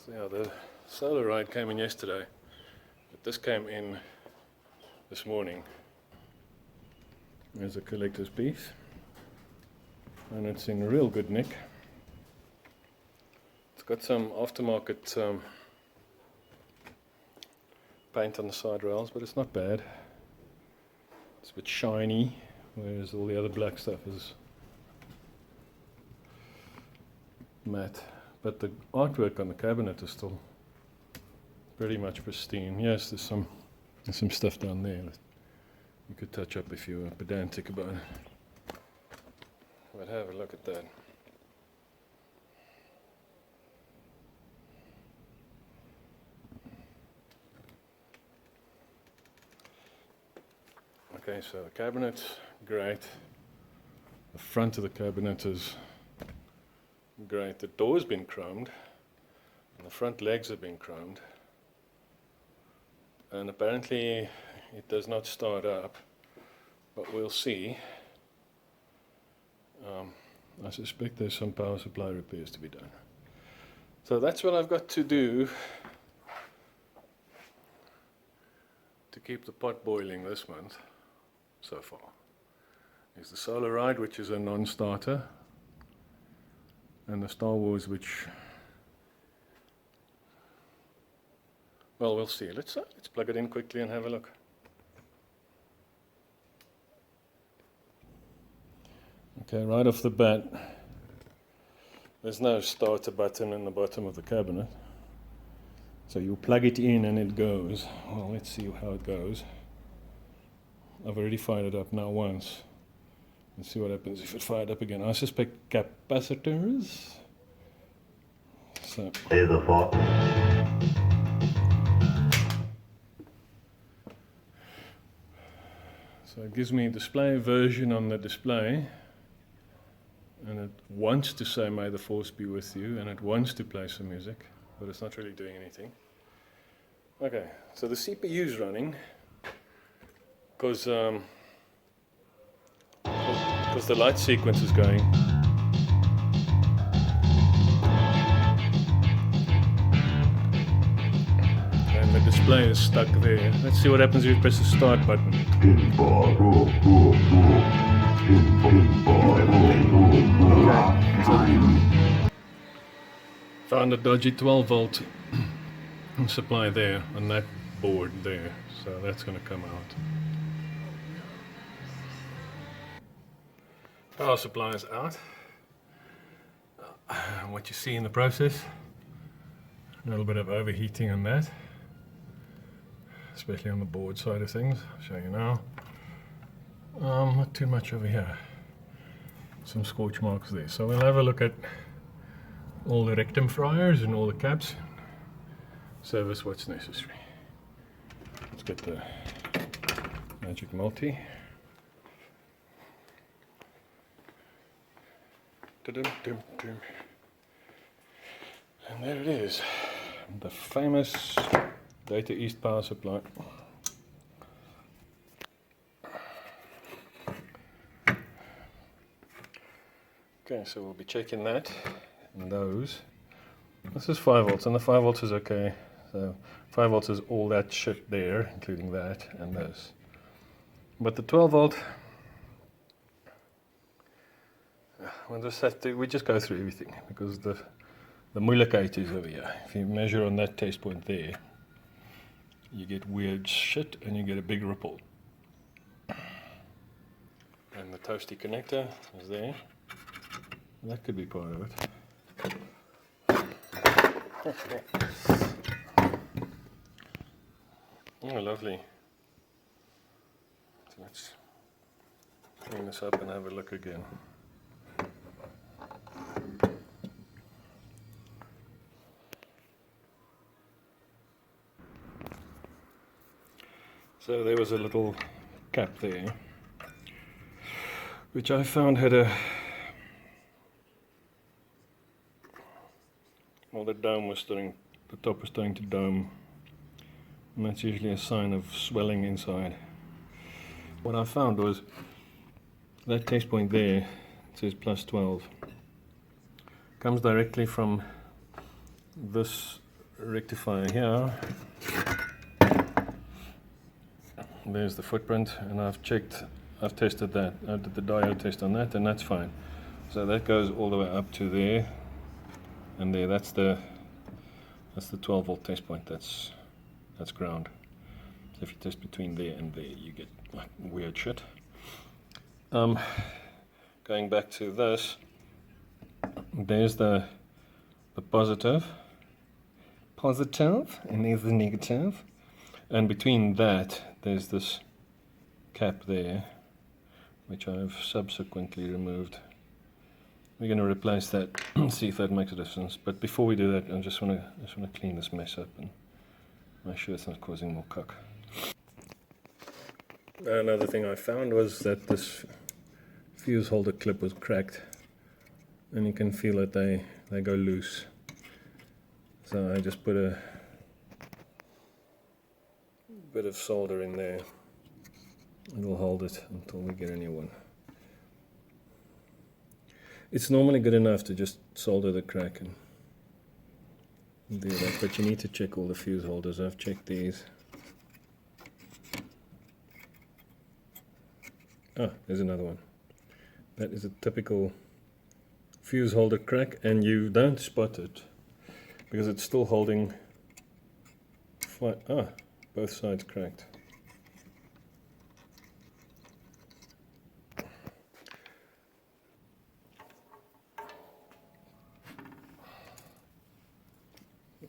So yeah, the solar ride came in yesterday, but this came in this morning as a collector's piece, and it's in real good nick. It's got some aftermarket paint on the side rails, but it's not bad. It's a bit shiny, whereas all the other black stuff is matte. But the artwork on the cabinet is still pretty much pristine. Yes, there's some stuff down there that you could touch up if you were pedantic about it. But have a look at that. Okay, so the cabinet's great. The front of the cabinet is great. The door's been chromed, and the front legs have been chromed. And apparently it does not start up, but we'll see. I suspect there's some power supply repairs to be done. So that's what I've got to do to keep the pot boiling this month so far. There's the solar ride, which is a non-starter, and the Star Wars, which, well, we'll see. Let's plug it in quickly and have a look. Okay, right off the bat, there's no starter button in the bottom of the cabinet. So you plug it in and it goes. Well, let's see how it goes. I've already fired it up now once. Let's see what happens if it fired up again. I suspect capacitors. So it gives me a display version on the display, and it wants to say "May the Force be with you," and it wants to play some music, but it's not really doing anything. Okay, so the CPU is running because the light sequence is going. And the display is stuck there. Let's see what happens if you press the start button. Okay. Found a dodgy 12 volt supply there on that board there, so that's going to come out. Power supply is out. What you see in the process, a little bit of overheating on that, especially on the board side of things. I'll show you now. Not too much over here. Some scorch marks there. So we'll have a look at all the rectum fryers and all the caps. Service what's necessary. Let's get the magic multi. And there it is, the famous Data East power supply. Okay, so we'll be checking that and those. This is 5 volts, and the 5 volts is okay. So 5 volts is all that shit there, including that and this. But the 12 volt, we'll just have to, we just go through everything, because the moeilijkheid is over here. If you measure on that test point there, you get weird shit and you get a big ripple. And the toasty connector is there. That could be part of it. Oh, lovely. So let's clean this up and have a look again. So there was a little cap there, which I found had a, well, the dome was starting, the top was starting to dome, and that's usually a sign of swelling inside. What I found was that test point there, it says plus 12, comes directly from this rectifier here. There's the footprint, and I've tested that. I did the diode test on that, and that's fine. So that goes all the way up to there, and there. That's the 12 volt test point. That's ground. So if you test between there and there, you get like weird shit. Going back to this, there's the positive, and there's the negative, and between that there's this cap there, which I've subsequently removed. We're going to replace that, see if that makes a difference. But before we do that, I just want to clean this mess up and make sure it's not causing more cock. Another thing I found was that this fuse holder clip was cracked, and you can feel that they go loose. So I just put a bit of solder in there. It'll hold it until we get a new one. It's normally good enough to just solder the crack and do that, but you need to check all the fuse holders. I've checked these. Ah, there's another one. That is a typical fuse holder crack, and you don't spot it because it's still holding. Both sides cracked.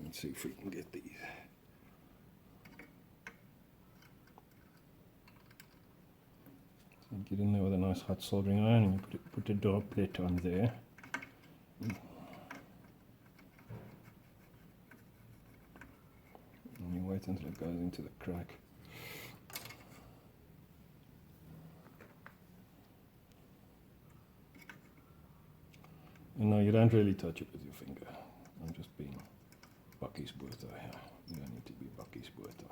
Let's see if we can get these. So get in there with a nice hot soldering iron, and you put the door plate on there. And you wait until it goes into the crack. And no, you don't really touch it with your finger. I'm just being bakkiespoorter here. You don't need to be bakkiespoorter.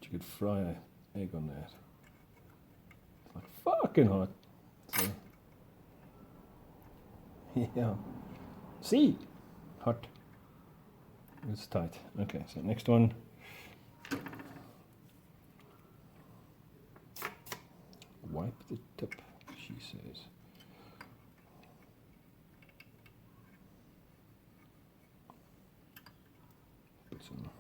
You could fry an egg on that. It's like fucking hot. So, yeah. See? Hot. It's tight. Okay, so next one. Wipe the tip, she says. Put some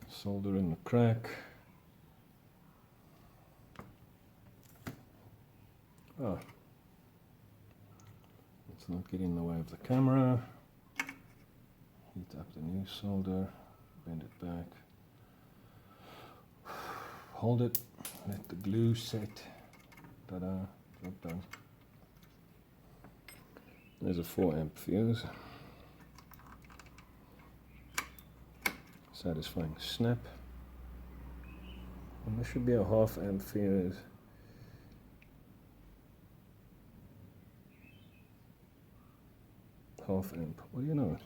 solder in the crack. Let's not get in the way of the camera. Heat up the new solder, bend it back. Hold it, let the glue set. Ta-da, job done. There's a 4 amp fuse. Satisfying snap. And there should be a 1/2 amp fuse. Half amp, what do you know?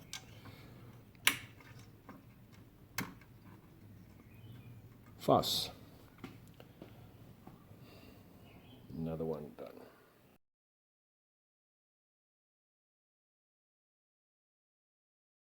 Fuss. Another one done.